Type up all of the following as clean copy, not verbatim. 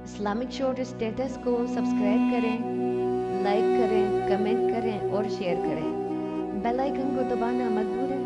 Islamic short status کو subscribe کریں، like کریں، کمنٹ کریں اور شیئر کریں۔ بیل آئیکن کو دبانا مت بھولیں۔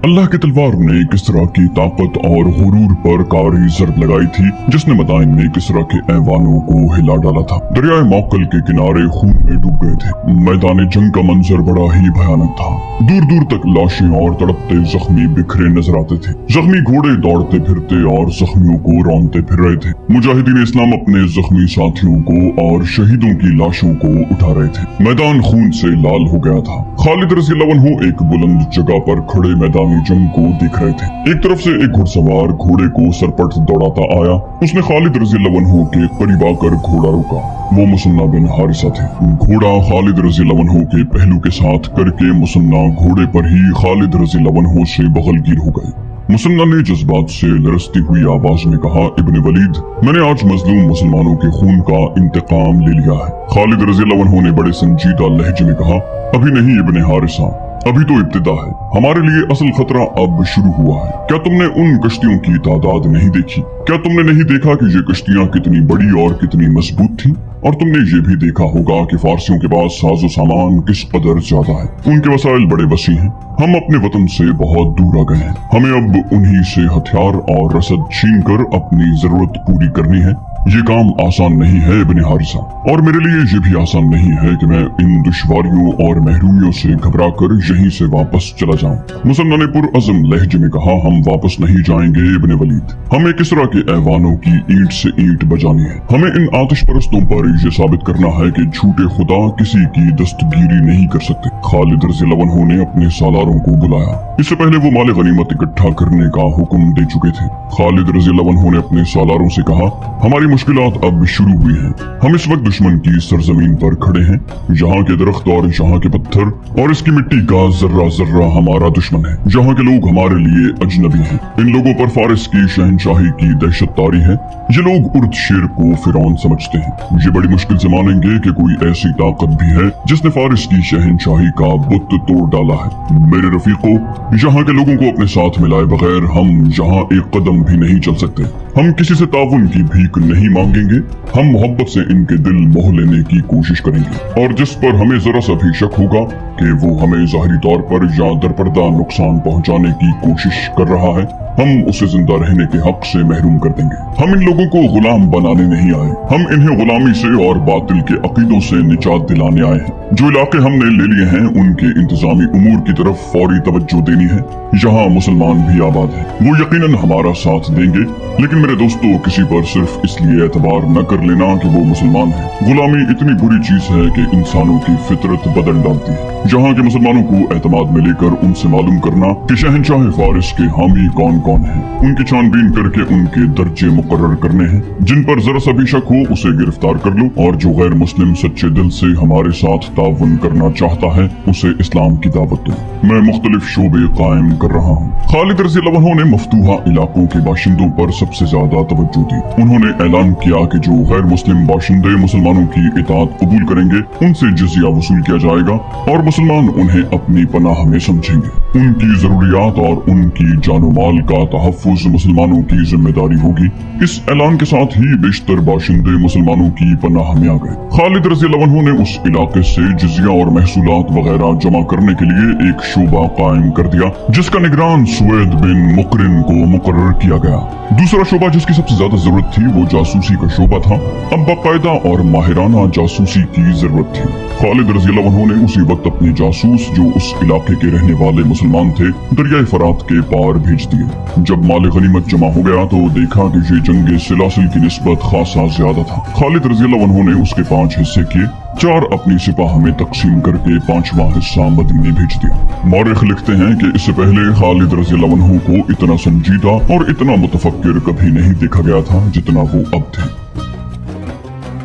اللہ کی تلوار نے کسریٰ کی طاقت اور غرور پر کاری ضرب لگائی تھی، جس نے مدائن میں کسریٰ کے ایوانوں کو ہلا ڈالا تھا۔ دریائے موقل کے کنارے خون میں ڈوب گئے تھے۔ میدان جنگ کا منظر بڑا ہی بھیانک تھا۔ دور دور تک لاشیں اور تڑپتے زخمی بکھرے نظر آتے تھے۔ زخمی گھوڑے دوڑتے پھرتے اور زخمیوں کو رونتے پھر رہے تھے۔ مجاہدین اسلام اپنے زخمی ساتھیوں کو اور شہیدوں کی لاشوں کو اٹھا رہے تھے۔ میدان خون سے لال ہو گیا تھا۔ خالد رضی اللہ عنہ ایک بلند جگہ پر کھڑے میدان جنگ کو دیکھ رہے تھے۔ ایک طرف سے ایک گھڑ سوار گھوڑے کو سرپٹ دوڑاتا آیا۔ اس نے خالد رضی اللہ عنہ کے قریب آ کر گھوڑا روکا۔ وہ مثنہ بن حارثہ تھے۔ گھوڑا خالد رضی اللہ عنہ کے پہلو کے ساتھ کر کے مثنہ گھوڑے پر ہی خالد رضی اللہ عنہ سے بغل گیر ہو گئے۔ مثنہ نے جذبات سے لرزتی ہوئی آواز میں کہا، ابن ولید، میں نے آج مظلوم مسلمانوں کے خون کا انتقام لے لیا ہے۔ خالد رضی اللہ عنہ نے بڑے سنجیدہ لہجے میں کہا، ابھی نہیں ابن حارثہ، ابھی تو ابتدا ہے۔ ہمارے لیے اصل خطرہ اب شروع ہوا ہے۔ کیا تم نے ان کشتیوں کی تعداد نہیں دیکھی؟ کیا تم نے نہیں دیکھا کہ یہ کشتیاں کتنی بڑی اور کتنی مضبوط تھیں؟ اور تم نے یہ بھی دیکھا ہوگا کہ فارسیوں کے پاس ساز و سامان کس قدر زیادہ ہے۔ ان کے وسائل بڑے وسیع ہیں۔ ہم اپنے وطن سے بہت دور آ گئے ہیں۔ ہمیں اب انہی سے ہتھیار اور رسد چھین کر اپنی ضرورت پوری کرنی ہے۔ یہ کام آسان نہیں ہے ابن حارثہ، اور میرے لیے یہ بھی آسان نہیں ہے کہ میں ان دشواریوں اور محرومیوں سے گھبرا کر یہیں سے واپس چلا جاؤں۔ مثنہ نے پرعزم لہجے میں کہا، ہم واپس نہیں جائیں گے ابن ولید۔ ہمیں کسریٰ کے ایوانوں کی اینٹ سے اینٹ بجانی ہے۔ ہمیں ان آتش پرستوں پر یہ ثابت کرنا ہے کہ جھوٹے خدا کسی کی دستگیری نہیں کر سکتے۔ خالد رضی اللہ عنہ نے اپنے سالاروں کو بلایا۔ اس سے پہلے وہ مال غنیمت اکٹھا کرنے کا حکم دے چکے تھے۔ خالد رضی اللہ عنہ نے اپنے سالاروں سے کہا، ہماری مشکلات اب شروع ہوئی ہیں۔ ہم اس وقت دشمن کی سرزمین پر کھڑے ہیں۔ یہاں کے درخت اور یہاں کے پتھر اور اس کی مٹی کا ذرہ ذرہ ہمارا دشمن ہے۔ یہاں کے لوگ ہمارے لیے اجنبی ہیں۔ ان لوگوں پر فارس کی شہنشاہی کی دہشت طاری ہے۔ یہ لوگ ارد شیر کو فرعون سمجھتے ہیں۔ یہ بڑی مشکل سے مانیں گے کہ کوئی ایسی طاقت بھی ہے جس نے فارس کی شہنشاہی کا بت توڑ ڈالا ہے۔ میرے رفیقو، یہاں کے لوگوں کو اپنے ساتھ ملائے بغیر ہم یہاں ایک قدم بھی نہیں چل سکتے۔ ہم کسی سے تعاون کی بھیک نہیں مانگیں گے۔ ہم محبت سے ان کے دل موہ لینے کی کوشش کریں گے، اور جس پر ہمیں ذرا سا بھی شک ہوگا کہ وہ ہمیں ظاہری طور پر یا درپردہ نقصان پہنچانے کی کوشش کر رہا ہے، ہم اسے زندہ رہنے کے حق سے محروم کر دیں گے۔ ہم ان لوگوں کو غلام بنانے نہیں آئے، ہم انہیں غلامی سے اور باطل کے عقیدوں سے نجات دلانے آئے ہیں۔ جو علاقے ہم نے لے لیے ہیں ان کے انتظامی امور کی طرف فوری توجہ دینی ہے۔ یہاں مسلمان بھی آباد ہیں، وہ یقیناً ہمارا ساتھ دیں گے، لیکن میرے دوستو، کسی پر صرف اس لیے اعتبار نہ کر لینا کہ وہ مسلمان ہے۔ غلامی اتنی بری چیز ہے کہ انسانوں کی فطرت بدل ڈالتی ہے۔ یہاں کے مسلمانوں کو اعتماد میں لے کر ان سے معلوم کرنا کہ شہنشاہ فارس کے حامی کون کون ہیں، ان کی چھان بین کر کے ان کے درجے مقرر کرنے ہیں۔ جن پر ذرا سا بھی شک ہو اسے گرفتار کر لو، اور جو غیر مسلم سچے دل سے ہمارے ساتھ تعاون کرنا چاہتا ہے اسے اسلام کی دعوت دو۔ میں مختلف شعبے قائم کر رہا ہوں۔ خالد رضی اللہ عنہ نے مفتوحہ علاقوں کے باشندوں پر سب سے زیادہ توجہ دی۔ انہوں نے اعلان کیا کہ جو غیر مسلم باشندے مسلمانوں کی اطاعت قبول کریں گے ان سے جزیہ وصول کیا جائے گا، اور مسلمان انہیں اپنی پناہ میں سمجھیں گے۔ ان کی ضروریات اور ان کی جان و مال کا تحفظ مسلمانوں کی ذمہ داری ہوگی۔ اس اعلان کے ساتھ ہی بیشتر باشندے مسلمانوں کی پناہ میں آ گئے۔ خالد رضی اللہ عنہ نے اس علاقے سے جزیہ اور محصولات وغیرہ جمع کرنے کے لیے ایک شعبہ قائم کر دیا، جس کا نگران سوید بن مقرن کو مقرر کیا گیا۔ دوسرا شعبہ جس کی سب سے زیادہ ضرورت تھی وہ جاسوسی کا شعبہ تھا۔ اب باقاعدہ اور ماہرانہ جاسوسی کی ضرورت تھی۔ خالد رضی اللہ عنہ نے اسی وقت اپنے جاسوس جو اس علاقے کے رہنے والے مسلمان تھے دریائے فرات کے پار بھیج دیے۔ جب مال غنیمت جمع ہو گیا تو دیکھا کہ یہ جنگ سلاسل کی نسبت خاصا زیادہ تھا۔ خالد رضی اللہ عنہ نے اس کے 5 حصے کیے، 4 اپنی سپاہ میں تقسیم کر کے 5واں حصہ مدینے بھیج دیا۔ مورخ لکھتے ہیں کہ اس سے پہلے خالد رضی اللہ عنہ کو اتنا سنجیدہ اور اتنا متفکر کبھی نہیں دیکھا گیا تھا جتنا وہ اب تھے۔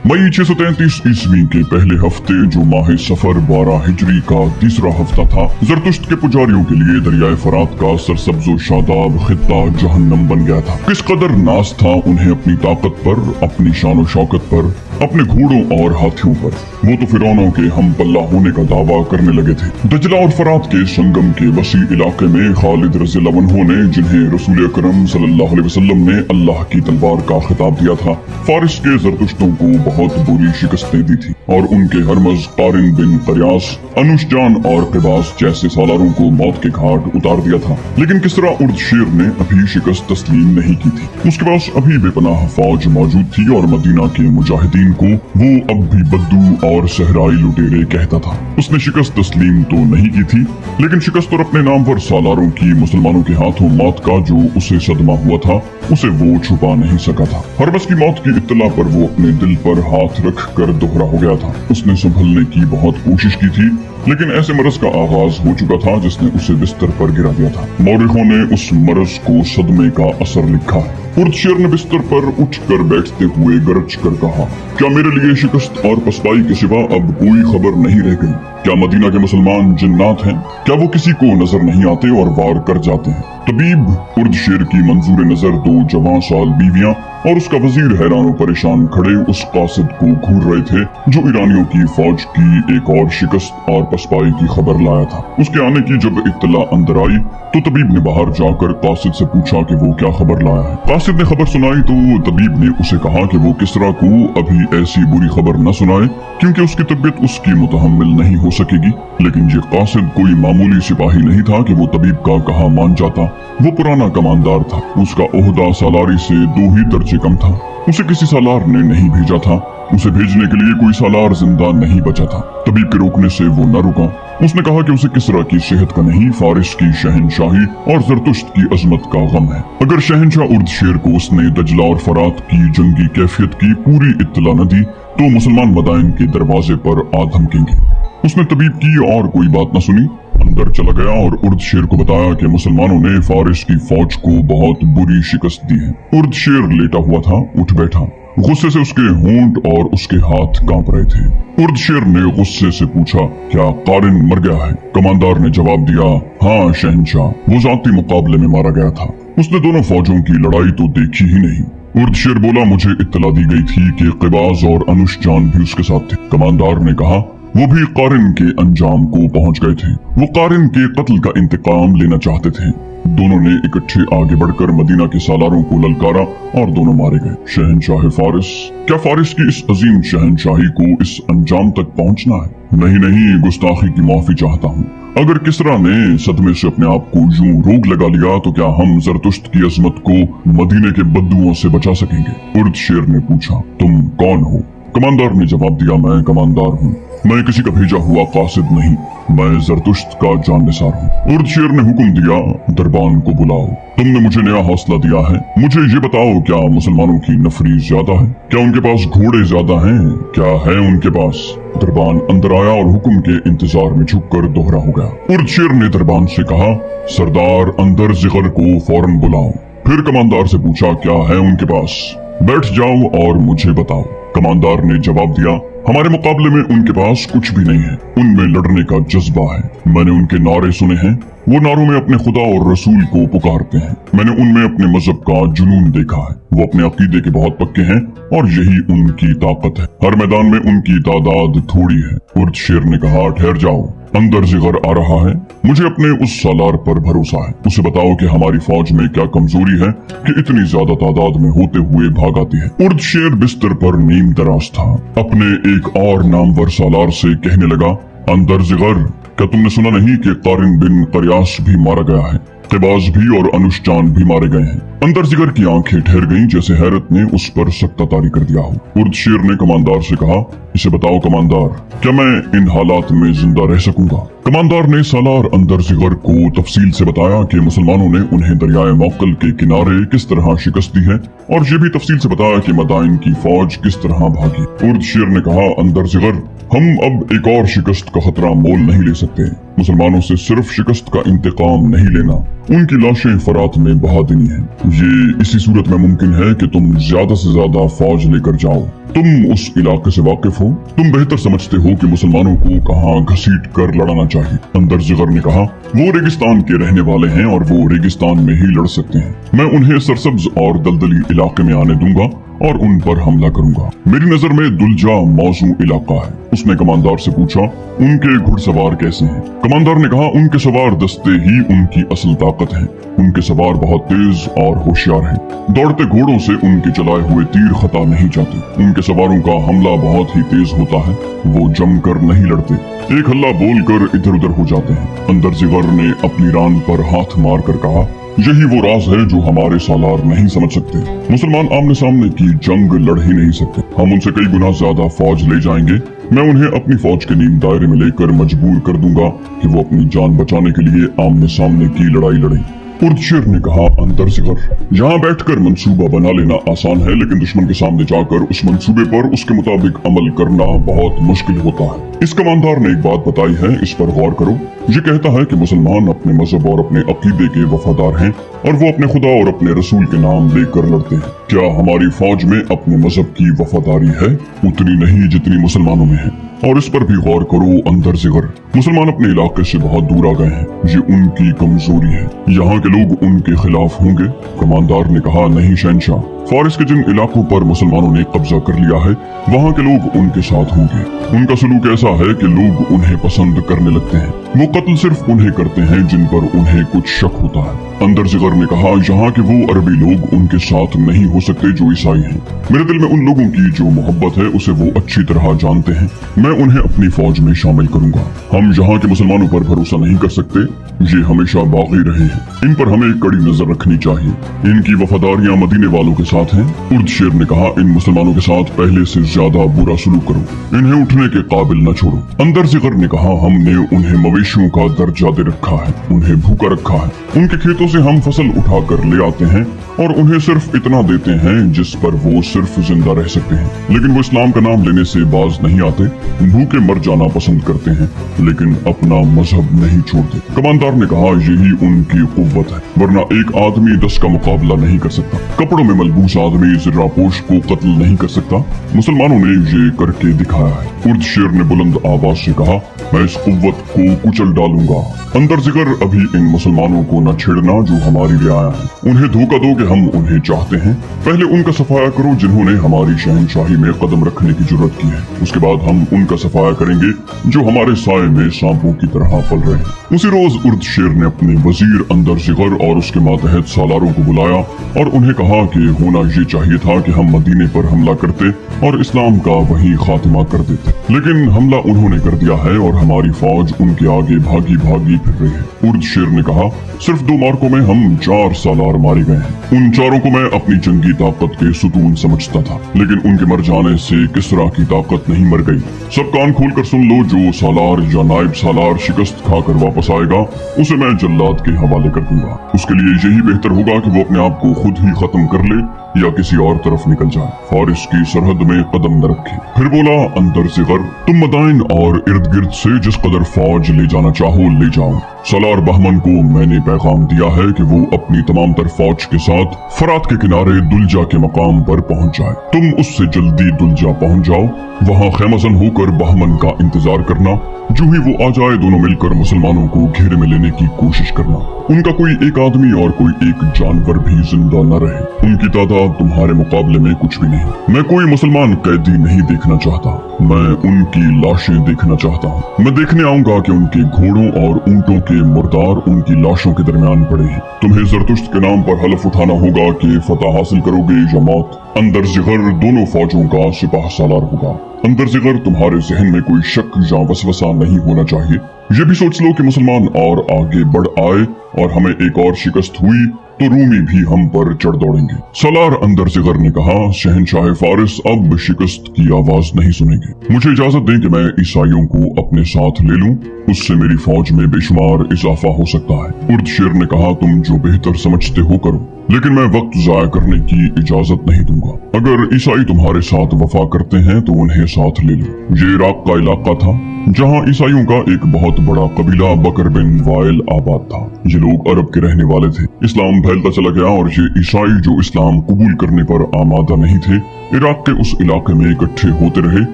मई 633 ईस्वी के पहले हफ्ते जो माह सफर 12 हिजरी का तीसरा हफ्ता था, जरतुश्त के पुजारियों के लिए दरियाए फरात का सरसब्जो शादाब खित्ता जहन्नम बन गया था। किस कदर नाज था उन्हें अपनी ताकत पर, अपनी शान शौकत पर, अपने घोड़ों और हाथियों पर। वो तो फिरौनों के हम पल्ला होने का दावा करने लगे थे। दजला और फरात के संगम के वसी इलाके में खालिद रज़ियल्लाहु अन्हु ने, जिन्हें रसूल अकरम सल्लल्लाहु अलैहि वसल्लम ने अल्लाह की तलवार का खिताब दिया था, फारिस के जरतुश्तों को बहुत बुरी शिकस्तें दी थी और उनके हरमज कारिन बिन करियास, अनुशजान और क़िबास जैसे सालारों को मौत के घाट उतार दिया था। लेकिन किसरा उर्द शेर ने अभी शिकस्त तस्लीम नहीं की थी। उसके पास अभी बेपनाह फौज मौजूद थी और मदीना के मुजाहिदीन को वो अब भी बद्दू और सहराई लुटेरे कहता था। उसने शिकस्त तस्लीम तो नहीं की थी, लेकिन शिकस्त और अपने नाम पर सालारों की मुसलमानों के हाथों मौत का जो उसे सदमा हुआ था, उसे वो छुपा नहीं सका था। हरबस की मौत की इत्तला पर वो अपने दिल पर हाथ रख कर दोहरा हो गया था। उसने संभलने की बहुत कोशिश की थी, लेकिन ऐसे मरज का आगाज हो चुका था जिसने उसे बिस्तर पर गिरा दिया था। मौरिखों ने उस मरज को सदमे का असर लिखा है। उर्द शेर ने बिस्तर पर उठकर बैठते हुए गरज कर कहा, क्या मेरे लिए शिकस्त और पसपाई के सिवा अब कोई खबर नहीं रह गई? क्या मदीना के मुसलमान जिन्नात हैं? क्या वो किसी को नजर नहीं आते और वार कर जाते हैं? तबीब, उर्द शेर की मंजूर नजर 2 जवान साल बीवियां और उसका वजीर हैरान परेशान खड़े उस कासिद को घूर रहे थे जो ईरानियों की फौज की एक और शिकस्त और पसपाई की खबर लाया था। उसके आने की जब इत्तला अंदर आई तो तबीब ने बाहर जाकर कासिद से पूछा कि वो क्या खबर लाया है। कासिद ने खबर सुनाई तो तबीब ने उसे कहा कि वो किसरा को अभी ऐसी बुरी खबर न सुनाए क्योंकि उसकी तबीयत उसकी मुतहम्मिल नहीं हो सकेगी। लेकिन ये कासिद कोई मामूली सिपाही नहीं था कि वो तबीब का कहा मान जाता। वो पुराना कमांडार था। उसका ओहदा सालारी से 2 ही दर्जे कम था। उसे किसी सालार ने नहीं भेजा था। उसे भेजने के लिए कोई सालार जिंदा नहीं बचा था। तबीब के रोकने से वो न रुका। उसने कहा कि उसे किसरा की सेहत का नहीं, फारिस की शहनशाही और जरतुश्त की अजमत का गम है। अगर शहनशाह उर्द शेर को उसने दजला और फरात की जंगी कैफियत की पूरी इत्तला न दी तो मुसलमान मदाइन के दरवाजे पर आ धमकेंगे। उसने तबीब की और कोई बात न सुनी, अंदर चला गया और उर्द शेर को बताया कि मुसलमानों ने फारिस की फौज को बहुत बुरी शिकस्त दी है। उर्द शेर लेटा हुआ था, उठ बैठा। गुस्से से उसके होंठ और उसके हाथ कांप रहे थे। उर्द शेर ने गुस्से से पूछा, क्या कारिन मर गया है? कमांडार ने जवाब दिया, हाँ शहनशाह, वो जाती मुकाबले में मारा गया था। उसने दोनों फौजों की लड़ाई तो देखी ही नहीं। उर्द शेर बोला, मुझे इत्तला दी गई थी कि क़िबास और अनुशजान भी उसके साथ थे। कमांडार ने कहा, वो भी कारिन के अंजाम को पहुंच गए थे। वो कारिन के कत्ल का इंतकाम लेना चाहते थे। दोनों ने इकट्ठे आगे बढ़कर मदीना के सालारों को ललकारा और दोनों मारे गए। शहनशाह फारिस, क्या फारिस की इस अजीम शहनशाही को इस अंजाम तक पहुंचना है? नहीं, गुस्ताखी की माफी चाहता हूँ। अगर किसरा ने सदमे से अपने आप को यूं रोक लगा लिया तो क्या हम जरतुश्त की अजमत को मदीने के बद्दुओं से बचा सकेंगे? उर्द शेर ने पूछा, तुम कौन हो? कमांडार ने जवाब दिया, मैं कमांडार हूँ। मैं किसी का भेजा हुआ कासिद नहीं, मैं जरतुश्त का जाननिसार हूँ। उर्द शेर ने हुक्म दिया, दरबान को बुलाओ। तुमने मुझे नया हौसला दिया है। मुझे ये बताओ, क्या मुसलमानों की नफरी ज्यादा है? क्या उनके पास घोड़े ज्यादा हैं? क्या है उनके पास? दरबान अंदर आया और हुक्म के इंतजार में झुककर दोहरा हो गया। उर्द शेर ने दरबान से कहा, सरदार अंदर जिगर को फौरन बुलाओ। फिर कमांडार से पूछा, क्या है उनके पास? बैठ जाओ और मुझे बताओ। कमांडार ने जवाब दिया, हमारे मुकाबले में उनके पास कुछ भी नहीं है। उनमें लड़ने का जज्बा है। मैंने उनके नारे सुने हैं। वो नारों में अपने खुदा और रसूल को पुकारते हैं। मैंने उनमें अपने मजहब का जुनून देखा है। वो अपने अकीदे के बहुत पक्के हैं और यही उनकी ताकत है। हर मैदान में उनकी तादाद थोड़ी है। उर्द शेर ने कहा, ठहर जाओ, अंदर जिगर आ रहा है। मुझे अपने उस सालार पर भरोसा है। उसे बताओ कि हमारी फौज में क्या कमजोरी है कि इतनी ज्यादा तादाद में होते हुए भाग आती है। उर्द शेर बिस्तर पर नीम दराज था। अपने एक और नामवर सालार से कहने लगा, अंदर जिगर, क्या तुमने सुना नहीं कि कारिन बिन करियास भी मारा गया है? क़िबास भी और अनुशजान भी मारे गए हैं। अंदर जिगर की आंखें ठहर गईं जैसे हैरत ने उस पर सख्ता तारी कर दिया हो। उर्द शेर ने कमांडार से कहा, इसे बताओ कमांडार, क्या मैं इन हालात में जिंदा रह सकूंगा? कमांडार ने सालार अंदर जिगर को तफसील से बताया कि मुसलमानों ने उन्हें दरियाए मौक्कल के किनारे किस तरह शिकस्त दी है और ये भी तफसील से बताया कि मदाइन की फौज किस तरह भागी। उर्द शेर ने कहा, अंदर जिगर, हम अब एक और शिकस्त का खतरा मोल नहीं ले सकते। मुसलमानों से सिर्फ शिकस्त का इंतकाम नहीं लेना, उनकी लाशें फरात में बहा देनी है। ये इसी सूरत में मुमकिन है कि तुम ज्यादा से ज्यादा फौज लेकर जाओ। तुम उस इलाके से वाकिफ हो, तुम बेहतर समझते हो कि मुसलमानों को कहाँ घसीट कर लड़ाना चाहिए। अंदर जिगर ने कहा, वो रेगिस्तान के रहने वाले हैं और वो रेगिस्तान में ही लड़ सकते हैं। मैं उन्हें सरसब्ज और दलदली इलाके में आने दूंगा और उन पर हमला करूंगा। मेरी नजर में दुलजा मौजू इलाका है। उसने कमांडर से पूछा, उनके घुड़सवार कैसे हैं? कमांडर ने कहा, उनके सवार दस्ते ही उनकी असल ताकत है। उनके सवार बहुत तेज और होशियार हैं। दौड़ते घोड़ों से उनके चलाए हुए तीर खता नहीं जाते। उनके सवारों का हमला बहुत ही तेज होता है। वो जमकर नहीं लड़ते, एक हल्ला बोलकर इधर उधर हो जाते हैं। अंदर जिगर ने अपनी रान पर हाथ मार कर कहा, यही वो राज है जो हमारे सालार नहीं समझ सकते। मुसलमान आमने सामने की जंग लड़ ही नहीं सकते। हम उनसे कई गुना ज्यादा फौज ले जाएंगे। मैं उन्हें अपनी फौज के नीम दायरे में लेकर मजबूर कर दूंगा कि वो अपनी जान बचाने के लिए आमने सामने की लड़ाई लड़ें। उर्दशेर ने कहा, अंदर जिगर, यहाँ बैठकर मंसूबा बना लेना आसान है, लेकिन दुश्मन के सामने जाकर उस मंसूबे पर उसके मुताबिक अमल करना बहुत मुश्किल होता है। इस कमांडर ने एक बात बताई है, इस पर गौर करो। ये कहता है कि मुसलमान अपने मजहब और अपने अकीदे के वफादार हैं और वो अपने खुदा और अपने रसूल के नाम लेकर लड़ते हैं। क्या हमारी फौज में अपने मजहब की वफादारी है? उतनी नहीं जितनी मुसलमानों में है। और इस पर भी गौर करो अंदर जिगर, मुसलमान अपने इलाके से बहुत दूर आ गए हैं। ये उनकी कमजोरी है। यहाँ के लोग उनके खिलाफ होंगे? कमांडर ने कहा, नहीं शहंशाह, फारिस के जिन इलाकों पर मुसलमानों ने कब्जा कर लिया है वहाँ के लोग उनके साथ होंगे। उनका सलूक ऐसा है कि लोग उन्हें पसंद करने लगते हैं। वो कत्ल सिर्फ उन्हें करते हैं जिन पर उन्हें कुछ शक होता है। अंदर जिगर ने कहा, यहाँ के वो अरबी लोग उनके साथ नहीं हो सकते जो ईसाई हैं। मेरे दिल में उन लोगों की जो मोहब्बत है उसे वो अच्छी तरह जानते हैं। मैं उन्हें अपनी फौज में शामिल करूंगा। हम यहाँ के मुसलमानों पर भरोसा नहीं कर सकते। ये हमेशा बागी रहे हैं। इन पर हमें कड़ी नजर रखनी चाहिए। इनकी वफादारियां मदीने वालों के साथ हैं। उर्दशेर ने कहा, इन मुसलमानों के साथ पहले से ज्यादा बुरा सलूक करो। इन्हें उठने के काबिल न छोड़ो। अंदर जिगर ने कहा, हमने उन्हें मवेशियों का दर्जा दे रखा है, उन्हें भूखा रखा है। उनके खेतों से हम फसल उठा कर ले आते हैं और उन्हें सिर्फ इतना देते हैं जिस पर वो सिर्फ जिंदा रह सकते हैं। लेकिन वो इस्लाम का नाम लेने से बाज नहीं आते। भूखे मर जाना पसंद करते हैं लेकिन अपना मजहब नहीं छोड़ते। कमांडर ने कहा, यही उनकी कुव्वत है, वरना एक आदमी 10 का मुकाबला नहीं कर सकता। कपड़ों में मलबूस आदमी ज़र्रापोश को कत्ल नहीं कर सकता। मुसलमानों ने ये करके दिखाया है। उर्दशेर ने बुलंद आवाज से कहा, मैं इस कुव्वत को कुचल डालूंगा। अंदर जिगर, अभी इन मुसलमानों को न छेड़ना जो हमारी रियाया है। उन्हें धोखा दो कि हम उन्हें चाहते हैं। पहले उनका सफाया करो जिन्होंने हमारी शहनशाही में कदम रखने की जरूरत की है। उसके बाद हम उनका सफाया करेंगे जो हमारे साए में सांपों की तरह पल रहे हैं। उसी रोज उर्दशेर ने अपने वजीर अंदर जिगर और उसके मातहत सालारों को बुलाया और उन्हें कहा कि होना ये चाहिए था कि हम मदीने पर हमला करते और इस्लाम का वही खात्मा कर देते, लेकिन हमला उन्होंने कर दिया है और हमारी फौज उनके आगे भागी भागी फिर रही है। उर्दशेर ने कहा, सिर्फ 2 मार्कों में हम 4 सालार मारे गए हैं। उन चारों को मैं अपनी जंगी ताकत के सुतून समझता था, लेकिन उनके मर जाने से किसरा की ताकत नहीं मर गई। सब कान खोल कर सुन लो, जो सालार या नायब सालार शिकस्त खाकर वापस आएगा उसे मैं जल्लाद के हवाले कर दूंगा। उसके लिए यही बेहतर होगा कि वो अपने आप को खुद ही खत्म कर ले या किसी और तरफ निकल जाए, फारिस की सरहद में कदम न रखे। फिर बोला अंदर जिगर, तुम मदाइन और इर्द गिर्द से जिस कदर फौज ले जाना चाहो ले जाओ। सालार बहमन को मैंने पैगाम दिया है कि वो अपनी तमाम तर फौज के साथ फरात के किनारे दुलजा के मकाम पर पहुंच जाए। तुम उससे जल्दी दुलजा पहुंच जाओ। वहाँ खैमजन होकर बहमन का इंतजार करना। जो ही वो आ जाए दोनों मिलकर मुसलमानों को घेरे में लेने की कोशिश करना। उनका कोई एक आदमी और कोई एक जानवर भी जिंदा न रहे। उनकी तादाद तुम्हारे मुकाबले में कुछ भी नहीं। मैं कोई मुसलमान कैदी नहीं देखना चाहता, मैं उनकी लाशें देखना चाहता हूँ। मैं देखने आऊंगा कि उनके घोड़ों और ऊंटों के मुर्दार उनकी लाशों के दरमियान पड़े हैं। तुम्हें जरतुश्त के नाम पर हलफ उठाना होगा कि फतह हासिल करोगे या मौत। अंदर जिगर दोनों फौजों का सिपाह सालार होगा। अंदर जिगर, तुम्हारे जहन में कोई शक या वसवसा नहीं होना चाहिए। ये भी सोच लो कि मुसलमान और आगे बढ़ आए और हमें एक और शिकस्त हुई तो रूमी भी हम पर चढ़ दौड़ेंगे। सालार अंदर जिगर ने कहा, शहनशाह फारिस अब शिकस्त की आवाज नहीं सुनेंगे। मुझे इजाजत दें कि मैं ईसाइयों को अपने साथ ले लूं, उससे मेरी फौज में बेशुमार इजाफा हो सकता है। उर्दशेर ने कहा, तुम जो बेहतर समझते हो करो, लेकिन मैं वक्त जाया करने की इजाजत नहीं दूंगा। अगर ईसाई तुम्हारे साथ वफा करते हैं तो उन्हें साथ ले लो। ये इराक का इलाका था जहाँ ईसाइयों का एक बहुत बड़ा कबीला बकर बिन वाइल आबाद था। ये लोग अरब के रहने वाले थे। इस्लाम फैलता चला गया और ये ईसाई जो इस्लाम कबूल करने पर आमादा नहीं थे, इराक के उस इलाके में इकट्ठे होते रहे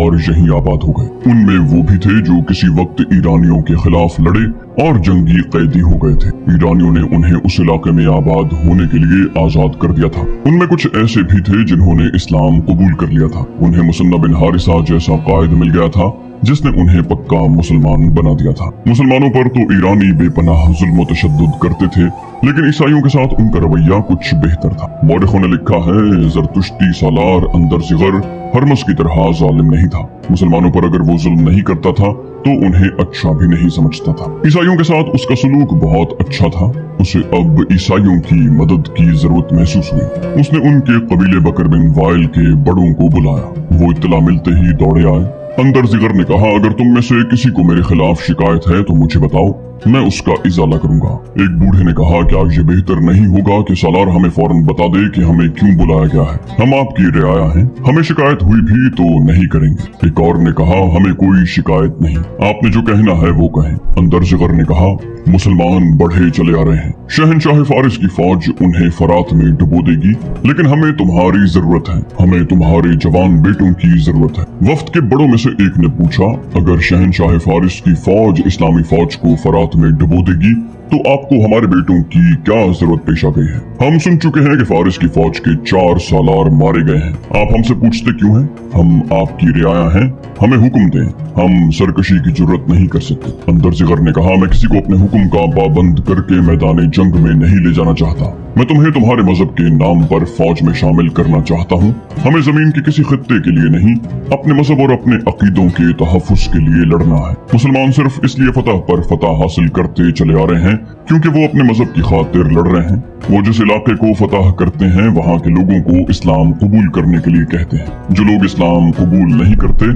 और यहीं आबाद हो गए। उनमें वो भी थे जो किसी वक्त ईरानियों के खिलाफ लड़े और जंगी कैदी हो गए थे। ईरानियों ने उन्हें उस इलाके में आबाद होने के लिए आजाद कर दिया था। उनमें कुछ ऐसे भी थे जिन्होंने इस्लाम कबूल कर लिया था। उन्हें मुसन्ना बिन हारिसा जैसा कायद मिल गया था जिसने उन्हें पक्का मुसलमान बना दिया था। मुसलमानों पर तो ईरानी बेपनाह जुल्म तशद्दुद करते थे, लेकिन ईसाइयों के साथ उनका रवैया कुछ बेहतर था। मौरखों ने लिखा है, जरतुश्ती सालार अंदर सिगर हरमस की तरह जालिम नहीं था। मुसलमानों पर अगर वो जुल्म नहीं करता था तो उन्हें अच्छा भी नहीं समझता था। ईसाइयों के साथ उसका सलूक बहुत अच्छा था। उसे अब ईसाइयों की मदद की जरूरत महसूस हुई। उसने उनके कबीले बकर बिन वाइल के बड़ों को बुलाया। वो इत्तला मिलते ही दौड़े आए। अंदर जिगर ने कहा, अगर तुम में से किसी को मेरे खिलाफ शिकायत है तो मुझे बताओ, मैं उसका इजाला करूंगा। एक बूढ़े ने कहा, क्या ये बेहतर नहीं होगा कि सालार हमें फौरन बता दे कि हमें क्यों बुलाया गया है? हम आपकी रियाया हैं, हमें शिकायत हुई भी तो नहीं करेंगे। एक और ने कहा, हमें कोई शिकायत नहीं, आपने जो कहना है वो कहें। अंदर जिगर ने कहा, मुसलमान बढ़े चले आ रहे हैं। शहनशाह फारिस की फौज उन्हें फरात में डुबो देगी, लेकिन हमें तुम्हारी जरूरत है, हमें तुम्हारे जवान बेटों की जरूरत है। वफ्द के बड़ों में से एक ने पूछा, अगर शहनशाह फारिस की फौज इस्लामी फौज को फरात में डुबो देगी तो आपको हमारे बेटों की क्या जरूरत पेश आ गई है? हम सुन चुके हैं कि फारिस की फौज के 4 सालार मारे गए हैं। आप हमसे पूछते क्यों हैं? हम आपकी रियाया हैं, हमें हुक्म दें, हम सरकशी की जरूरत नहीं कर सकते। अंदर जिगर ने कहा, मैं किसी को अपने हुक्म का पाबंद करके मैदान जंग में नहीं ले जाना चाहता। मैं तुम्हें तुम्हारे मजहब के नाम पर फौज में शामिल करना चाहता हूँ। हमें जमीन के किसी खित्ते के लिए नहीं, अपने मजहब और अपने अकीदों के तहफ्फुज़ के लिए लड़ना है। मुसलमान सिर्फ इसलिए फतह पर फतह हासिल करते चले आ रहे हैं क्योंकि वो अपने मजहब की खातिर लड़ रहे हैं। वो जिस इलाके को फतह करते हैं वहाँ के लोगों को इस्लाम कबूल करने के लिए कहते हैं। जो लोग इस्लाम कबूल नहीं करते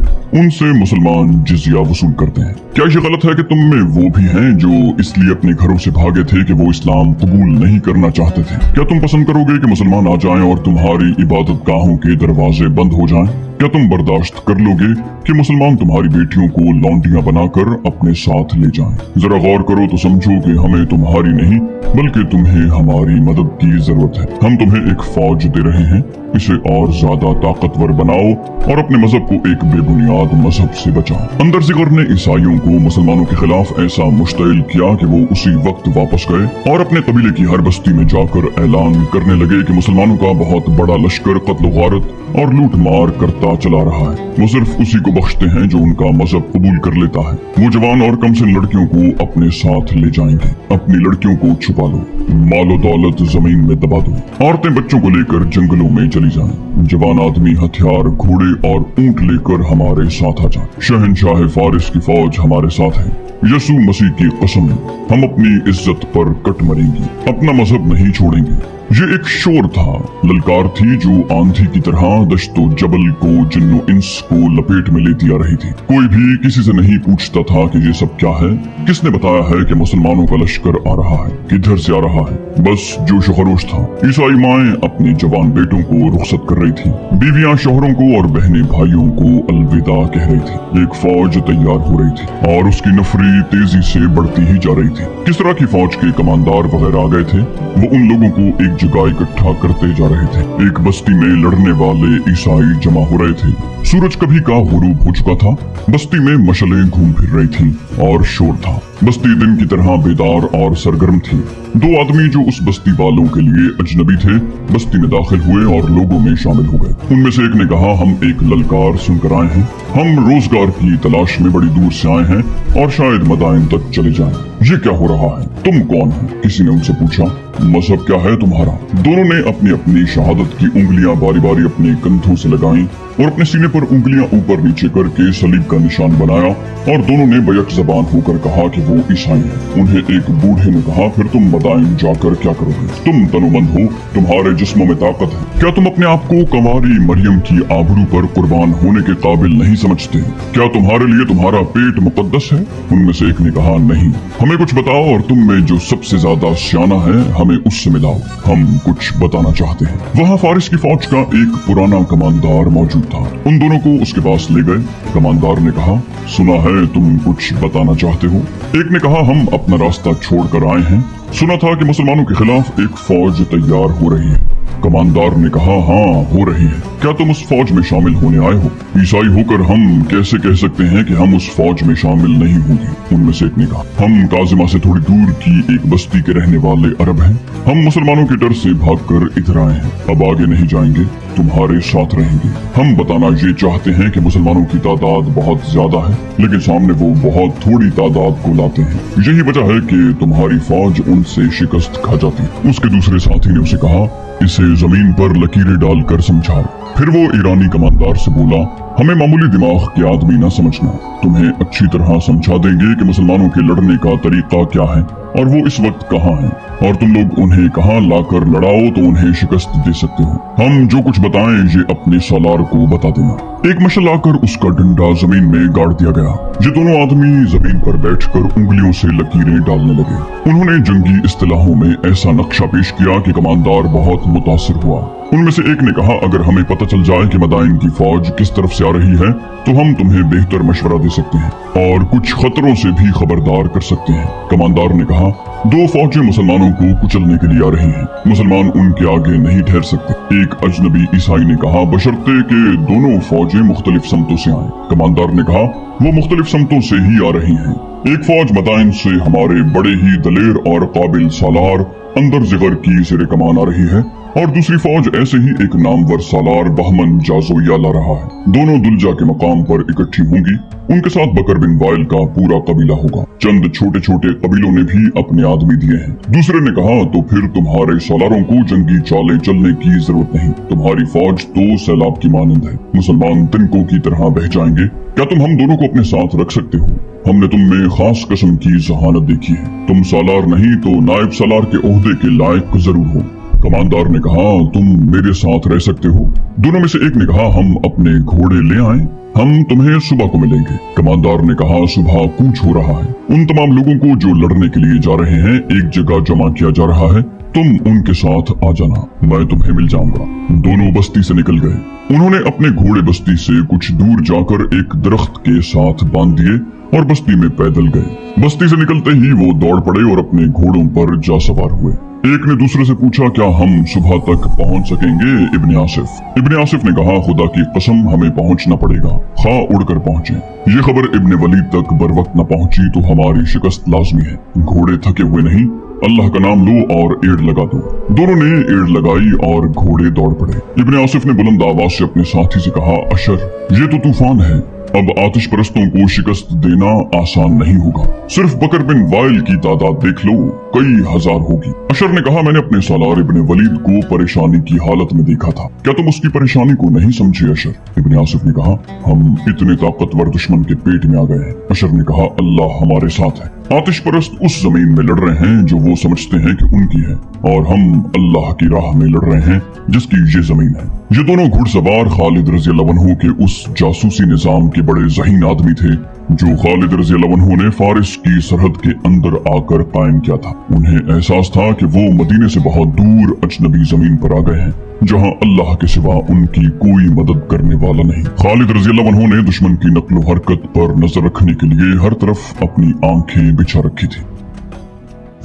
उनसे मुसलमान जिजिया वसूल करते हैं। क्या ये गलत है कि तुम में वो भी हैं जो इसलिए अपने घरों से भागे थे कि वो इस्लाम कबूल नहीं करना चाहते थे? क्या तुम पसंद करोगे कि मुसलमान आ जाएं और तुम्हारी इबादत गाहों के दरवाजे बंद हो जाएं? क्या तुम बर्दाश्त कर लोगे कि मुसलमान तुम्हारी बेटियों को लौंडियां बनाकर अपने साथ ले जाएं? जरा गौर करो तो समझो कि हमें तुम्हारी नहीं बल्कि तुम्हें हमारी मदद की जरूरत है। हम तुम्हें एक फौज दे रहे हैं, इसे और ज्यादा ताकतवर बनाओ और अपने मजहब को एक बेबुनियाद मजहब से बचाओ। अंदर जिगर ने ईसाइयों को मुसलमानों के खिलाफ ऐसा मुश्तइल किया कि वो उसी वक्त वापस गए और अपने कबीले की हर बस्ती में जाकर ऐलान करने लगे कि मुसलमानों का बहुत बड़ा लश्कर कत्ल गारत और लूट मार करता चला रहा है। वो सिर्फ उसी को बख्शते हैं जो उनका मजहब कबूल कर लेता है। वो जवान और कमसिन लड़कियों को अपने साथ ले जाएंगे। अपनी लड़कियों को छुपा लो, मालो दौलत जमीन में दबा दो। औरतें बच्चों को लेकर जंगलों में चली जाएं। जवान आदमी हथियार, घोड़े और ऊंट लेकर हमारे साथ आ जाएं। शहनशाह फारिस की फौज हमारे साथ है। यसू मसीह की कसम, हम अपनी इज्जत पर कट मरेंगे, अपना मजहब नहीं छोड़ेंगे। ये एक शोर था, ललकार थी जो आंधी की तरह दश्तो जबल को जिन्नो इंस को लपेट में लेती आ रही थी। कोई भी किसी से नहीं पूछता था कि ये सब क्या है, किसने बताया है कि मुसलमानों का लश्कर आ रहा है, किधर से आ रहा है। बस जोश खरोश था। ईसाई माएं अपने जवान बेटों को रुखसत कर रही थी। बीवियां शोहरों को और बहनें भाइयों को अलविदा कह रही थी। एक फौज तैयार हो रही थी और उसकी नफरी तेजी से बढ़ती ही जा रही थी। किस तरह की फौज के कमांडर वगैरह आ गए थे, वो उन लोगों को एक जगह इकट्ठा करते जा रहे थे। एक बस्ती में लड़ने वाले ईसाई जमा हो रहे थे। सूरज कभी का गुरूब हो चुका था। बस्ती में मशलें घूम फिर रही थी और शोर था। बस्ती दिन की तरह बेदार और सरगर्म थी। 2 आदमी जो उस बस्ती वालों के लिए अजनबी थे बस्ती में दाखिल हुए और लोगों में शामिल हो गए। उनमें से एक ने कहा, हम एक ललकार सुनकर आए हैं। हम रोजगार की तलाश में बड़ी दूर से आए हैं और शायद मदाइन तक चले जाएं। ये क्या हो रहा है? तुम कौन हो? किसी ने उनसे पूछा। मजहब क्या है तुम्हारा? दोनों ने अपनी अपनी शहादत की उंगलियां बारी बारी अपने कंधों से लगाईं और अपने सीने पर उंगलियां ऊपर नीचे करके सलीब का निशान बनाया और दोनों ने बैक जबान होकर कहा कि वो ईसाई हैं। उन्हें एक बूढ़े ने कहा, फिर तुम मदाइन जाकर क्या करोगे? तुम तनुमंद हो, तुम्हारे जिस्मों में ताकत है। क्या तुम अपने आप को कंवारी मरियम की आबरू पर कुर्बान होने के काबिल नहीं समझते? क्या तुम्हारे लिए तुम्हारा पेट मुकद्दस है? उनमें से एक ने कहा, नहीं, हमें कुछ बताओ और तुम में जो सबसे ज्यादा सियाना है हमें उससे मिलाओ, हम कुछ बताना चाहते हैं। वहाँ फारिस की फौज का एक पुराना कमांडर मौजूद था। उन दोनों को उसके पास ले गए। कमांडर ने कहा, सुना है तुम कुछ बताना चाहते हो। एक ने कहा, हम अपना रास्ता छोड़कर आए हैं। सुना था कि मुसलमानों के खिलाफ एक फौज तैयार हो रही है। कमांडर ने कहा, हाँ हो रही है। क्या तुम उस फौज में शामिल होने आए हो? ईसाई होकर हम कैसे कह सकते हैं कि हम उस फौज में शामिल नहीं होंगे? उनमें से एक ने कहा, हम काजिमा से थोड़ी दूर की एक बस्ती के रहने वाले अरब हैं। हम मुसलमानों के डर से भागकर इधर आए हैं। अब आगे नहीं जाएंगे, तुम्हारे साथ रहेंगे। हम बताना ये चाहते हैं कि मुसलमानों की तादाद बहुत ज्यादा है, लेकिन सामने वो बहुत थोड़ी तादाद को लाते हैं। यही वजह है कि तुम्हारी फौज उनसे शिकस्त खा जाती है। उसके दूसरे साथी ने उसे कहा, इसे जमीन पर लकीरें डालकर समझाओ। फिर वो ईरानी कमांडर से बोला, हमें मामूली दिमाग के आदमी न समझना। तुम्हें अच्छी तरह समझा देंगे कि मुसलमानों के लड़ने का तरीका क्या है और वो इस वक्त कहाँ हैं, और तुम लोग उन्हें कहाँ लाकर लड़ाओ तो उन्हें शिकस्त दे सकते हो। हम जो कुछ बताएं ये अपने सालार को बता देना। एक मशाल आकर उसका डंडा जमीन में गाड़ दिया गया। ये दोनों आदमी जमीन पर बैठकर उंगलियों से लकीरें डालने लगे। उन्होंने जंगी इस्तिलाहों में ऐसा नक्शा पेश किया कि कमांडर बहुत मुतासिर हुआ। उनमें से एक ने कहा, अगर हमें पता चल जाए कि मदाइन की फौज किस तरफ से आ रही है तो हम तुम्हें बेहतर मशवरा दे सकते हैं और कुछ खतरों से भी खबरदार कर सकते हैं। कमांडर ने कहा, दो फौजें मुसलमानों को कुचलने के लिए आ रही हैं। मुसलमान उनके आगे नहीं ठहर सकते। एक अजनबी ईसाई ने कहा, बशर्ते कि दोनों फौजें मुख्तलिफ समतों से आएं। कमांडर ने कहा, वो मुख्तलिफ समतों से ही आ रही हैं। एक फौज मदाइन से हमारे बड़े ही दलेर और काबिल सालार अंदर जिगर की सिरे कमान आ रही है और दूसरी फौज ऐसे ही एक नामवर सालार बहमन जाजोया ला रहा है। दोनों दुलजा के मकाम पर इकट्ठी होंगी। उनके साथ बकर बिन वाइल का पूरा कबीला होगा। चंद छोटे छोटे कबीलों ने भी अपने आदमी दिए हैं। दूसरे ने कहा, तो फिर तुम्हारे सालारों को जंगी चालें चलने की जरूरत नहीं। तुम्हारी फौज तो सैलाब की मानंद है। मुसलमान तिनकों की तरह बह जाएंगे। क्या तुम हम दोनों को अपने साथ रख सकते हो? हमने तुम में खास किस्म की जहानत देखी है। तुम सालार नहीं तो नायब सालार के ओहदे के लायक जरूर हो। कमांडर ने कहा, तुम मेरे साथ रह सकते हो। दोनों में से एक ने कहा, हम अपने घोड़े ले आए, हम तुम्हें सुबह को मिलेंगे। कमांडर ने कहा, सुबह कूच हो रहा है। उन तमाम लोगों को जो लड़ने के लिए जा रहे हैं एक जगह जमा किया जा रहा है। तुम उनके साथ आ जाना, मैं तुम्हें मिल जाऊंगा। दोनों बस्ती से निकल गए। उन्होंने अपने घोड़े बस्ती से कुछ दूर जाकर एक दरख्त के साथ बांध दिए और बस्ती में पैदल गए। बस्ती से निकलते ही वो दौड़ पड़े और अपने घोड़ों पर जा सवार हुए। एक ने दूसरे से पूछा, क्या हम सुबह तक पहुंच सकेंगे? इब्ने आसिफ। इब्ने आसिफ ने कहा, खुदा की कसम हमें पहुंचना पड़ेगा, खा उड़कर पहुंचे। ये खबर इब्ने वलीद तक बर वक्त न पहुंची तो हमारी शिकस्त लाजमी है। घोड़े थके हुए नहीं, अल्लाह का नाम लो और एड़ लगा दो। दोनों ने एड़ लगाई और घोड़े दौड़ पड़े। इब्ने आसिफ ने बुलंद आवाज से अपने साथी से कहा, अशर, ये तो तूफान है। अब आतिश परस्तों को शिकस्त देना आसान नहीं होगा। सिर्फ बकर बिन वाइल की तादाद देख लो, कई हजार होगी। अशर ने कहा, मैंने अपने सालार इब्ने वलीद को परेशानी की हालत में देखा था। क्या तुम उसकी परेशानी को नहीं समझे? अशर। इब्ने आसिफ ने कहा, हम इतने ताकतवर दुश्मन के पेट में आ गए हैं। अशर ने कहा, अल्लाह हमारे साथ है। आतिश परस्त उस जमीन में लड़ रहे हैं जो वो समझते हैं कि उनकी है, और हम अल्लाह की राह में लड़ रहे हैं जिसकी ये जमीन है। ये दोनों घुड़सवार खालिद रज़ी अल्लाह अन्हु के उस जासूसी निजाम के बड़े ज़हीन आदमी थे जो खालिद रज़ी अल्लाह अन्हु ने फारिस की सरहद के अंदर आकर कायम किया था। उन्हें एहसास था कि वो मदीने से बहुत दूर अजनबी जमीन पर आ गए हैं जहां अल्लाह के सिवा उनकी कोई मदद करने वाला नहीं। खालिद रज़ी अल्लाह अन्हु ने दुश्मन की नक्लो हरकत पर नजर रखने के लिए हर तरफ अपनी आंखें बिछा रखी थी।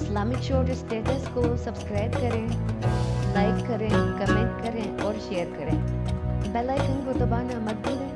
इस्लामिक शोर स्टेटस को सब्सक्राइब करें, लाइक करें, कमेंट करें और शेयर करें। बेल आइकन को दबाना मत भूलें।